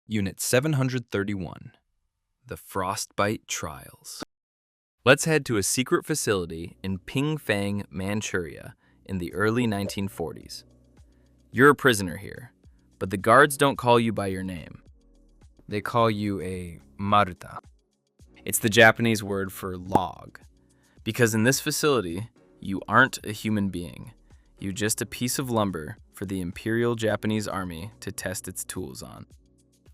Unit 731, The Frostbite Trials. Let's head to a secret facility in Ping-fang, Man-churia in the early 1940s. You're a prisoner here, but the guards don't call you by your name. They call you a Maruta. It's the Japanese word for log, because in this facility, you aren't a human being. You're just a piece of lumber for the Imperial Japanese Army to test its tools on.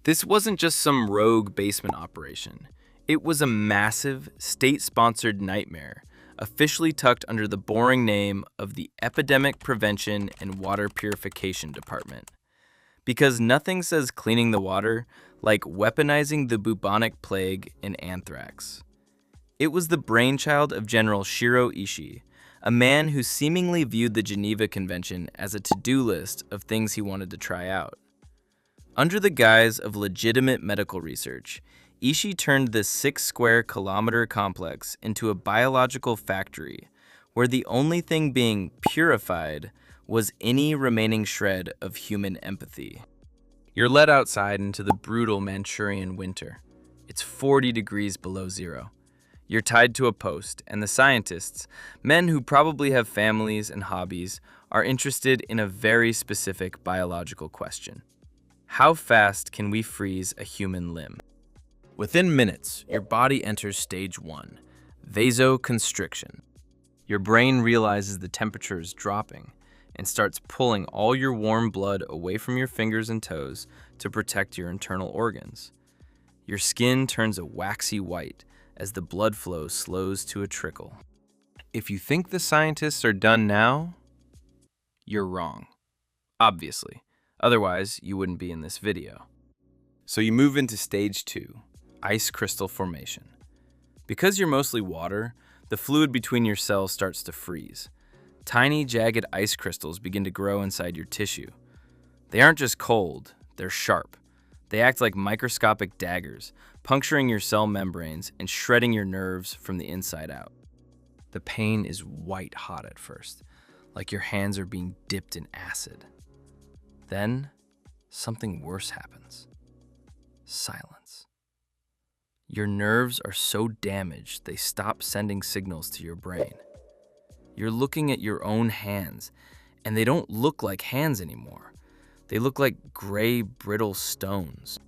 This wasn't just some rogue basement operation. It was a massive, state-sponsored nightmare, officially tucked under the boring name of the Epidemic Prevention and Water Purification Department. Because nothing says cleaning the water like weaponizing the bubonic plague and anthrax. It was the brainchild of General Shiro Ishii, a man who seemingly viewed the Geneva Convention as a to-do list of things he wanted to try out. Under the guise of legitimate medical research, Ishii turned this 6-square-kilometer complex into a biological factory where the only thing being purified was any remaining shred of human empathy. You're led outside into the brutal Manchurian winter. It's 40 degrees below zero. You're tied to a post, and the scientists, men who probably have families and hobbies, are interested in a very specific biological question. How fast can we freeze a human limb? Within minutes, your body enters stage 1, vasoconstriction. Your brain realizes the temperature is dropping and starts pulling all your warm blood away from your fingers and toes to protect your internal organs. Your skin turns a waxy white as the blood flow slows to a trickle. If you think the scientists are done now, you're wrong. Obviously. Otherwise, you wouldn't be in this video. So you move into stage 2, ice crystal formation. Because you're mostly water, the fluid between your cells starts to freeze. Tiny, jagged ice crystals begin to grow inside your tissue. They aren't just cold, they're sharp. They act like microscopic daggers, puncturing your cell membranes and shredding your nerves from the inside out. The pain is white hot at first, like your hands are being dipped in acid. Then, something worse happens. Silence. Your nerves are so damaged they stop sending signals to your brain. You're looking at your own hands, and they don't look like hands anymore. They look like gray, brittle stones.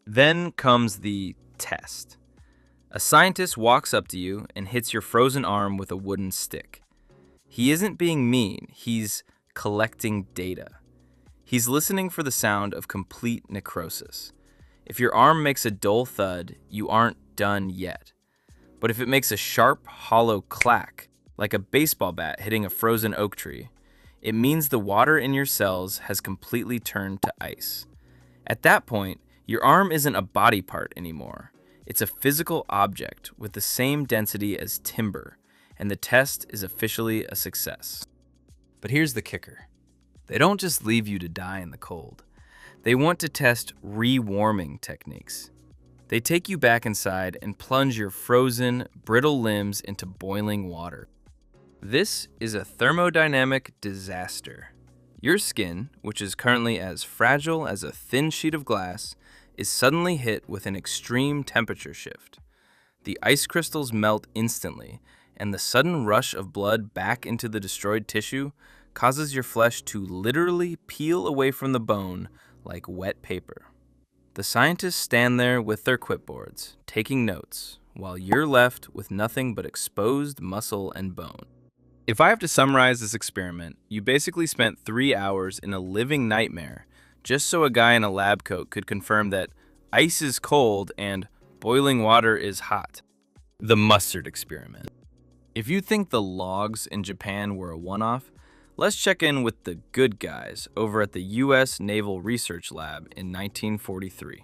Then comes the test. A scientist walks up to you and hits your frozen arm with a wooden stick. He isn't being mean, he's collecting data. He's listening for the sound of complete necrosis. If your arm makes a dull thud, you aren't done yet. But if it makes a sharp, hollow clack, like a baseball bat hitting a frozen oak tree, it means the water in your cells has completely turned to ice. At that point, your arm isn't a body part anymore. It's a physical object with the same density as timber, and the test is officially a success. But here's the kicker. They don't just leave you to die in the cold. They want to test rewarming techniques. They take you back inside and plunge your frozen, brittle limbs into boiling water. This is a thermodynamic disaster. Your skin, which is currently as fragile as a thin sheet of glass, is suddenly hit with an extreme temperature shift. The ice crystals melt instantly, and the sudden rush of blood back into the destroyed tissue causes your flesh to literally peel away from the bone like wet paper. The scientists stand there with their clipboards, taking notes, while you're left with nothing but exposed muscle and bone. If I have to summarize this experiment, you basically spent 3 hours in a living nightmare just so a guy in a lab coat could confirm that ice is cold and boiling water is hot. The mustard experiment. If you think the logs in Japan were a one-off, let's check in with the good guys over at the U.S. Naval Research Lab in 1943.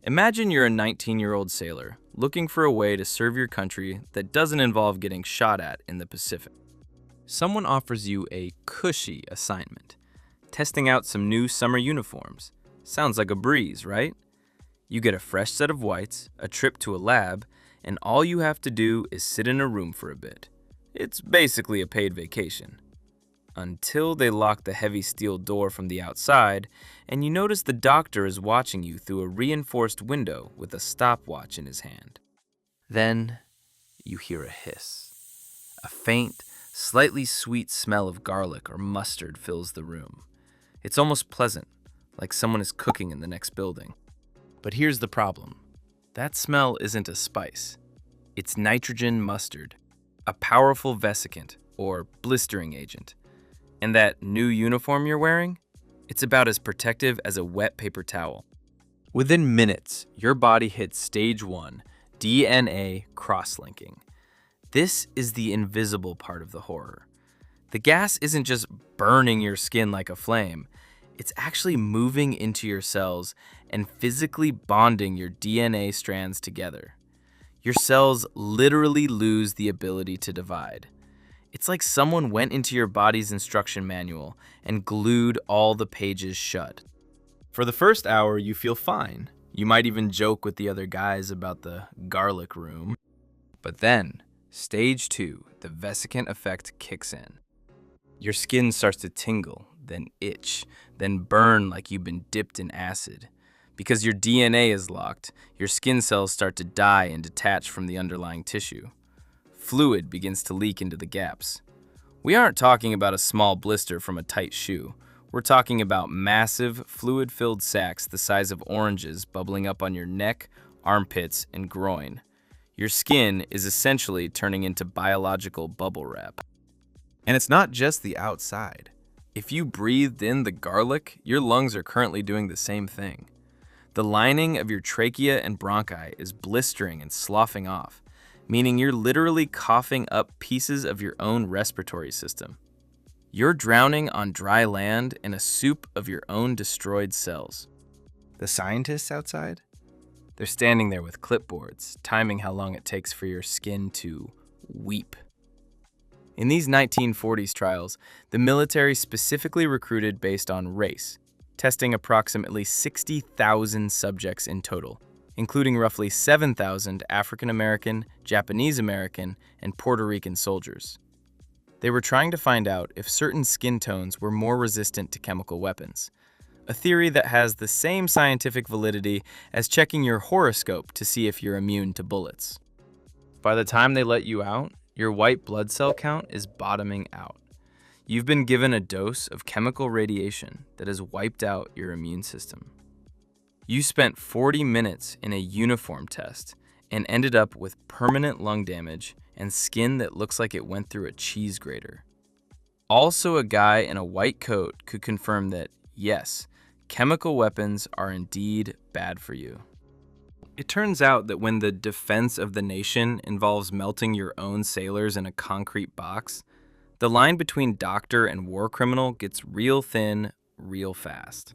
Imagine you're a 19-year-old sailor looking for a way to serve your country that doesn't involve getting shot at in the Pacific. Someone offers you a cushy assignment, testing out some new summer uniforms. Sounds like a breeze, right? You get a fresh set of whites, a trip to a lab, and all you have to do is sit in a room for a bit. It's basically a paid vacation. until they lock the heavy steel door from the outside, and you notice the doctor is watching you through a reinforced window with a stopwatch in his hand. Then you hear a hiss. A faint, slightly sweet smell of garlic or mustard fills the room. It's almost pleasant, like someone is cooking in the next building. But here's the problem. That smell isn't a spice. It's nitrogen mustard, a powerful vesicant, or blistering agent. And that new uniform you're wearing? It's about as protective as a wet paper towel. Within minutes, your body hits stage 1, DNA cross-linking. This is the invisible part of the horror. The gas isn't just burning your skin like a flame. It's actually moving into your cells and physically bonding your DNA strands together. Your cells literally lose the ability to divide. It's like someone went into your body's instruction manual and glued all the pages shut. For the first hour, you feel fine. You might even joke with the other guys about the garlic room. But then, stage 2, the vesicant effect kicks in. Your skin starts to tingle, then itch, then burn like you've been dipped in acid. Because your DNA is locked, your skin cells start to die and detach from the underlying tissue. Fluid begins to leak into the gaps. We aren't talking about a small blister from a tight shoe. We're talking about massive, fluid-filled sacs the size of oranges bubbling up on your neck, armpits, and groin. Your skin is essentially turning into biological bubble wrap. And it's not just the outside. If you breathed in the garlic, your lungs are currently doing the same thing. The lining of your trachea and bronchi is blistering and sloughing off, meaning you're literally coughing up pieces of your own respiratory system. You're drowning on dry land in a soup of your own destroyed cells. The scientists outside? They're standing there with clipboards, timing how long it takes for your skin to weep. In these 1940s trials, the military specifically recruited based on race, testing approximately 60,000 subjects in total, including roughly 7,000 African American, Japanese American, and Puerto Rican soldiers. They were trying to find out if certain skin tones were more resistant to chemical weapons, a theory that has the same scientific validity as checking your horoscope to see if you're immune to bullets. By the time they let you out, your white blood cell count is bottoming out. You've been given a dose of chemical radiation that has wiped out your immune system. You spent 40 minutes in a uniform test and ended up with permanent lung damage and skin that looks like it went through a cheese grater. Also, a guy in a white coat could confirm that, yes, chemical weapons are indeed bad for you. It turns out that when the defense of the nation involves melting your own sailors in a concrete box, the line between doctor and war criminal gets real thin, real fast.